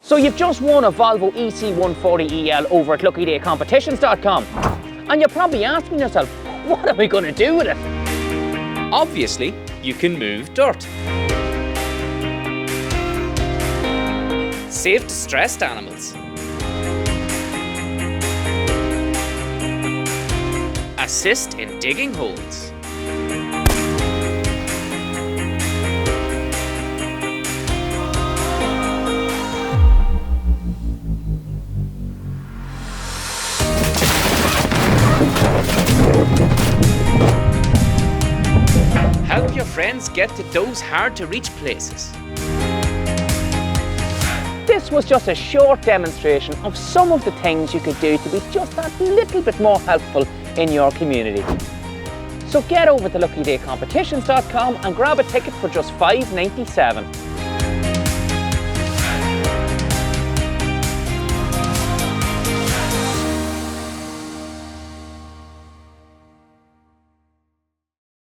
So you've just won a Volvo EC140EL over at 𝗘𝗖𝗂𝗃𝗿competitions.com. And you're probably asking yourself, what am I going to do with it? Obviously, you can move dirt. Save distressed animals. Assist in digging holes. Help your friends get to those hard-to-reach places. This was just a short demonstration of some of the things you could do to be just that little bit more helpful in your community. So get over to 𝗘𝗖𝗂𝗃competitions.com and grab a ticket for just $5.97.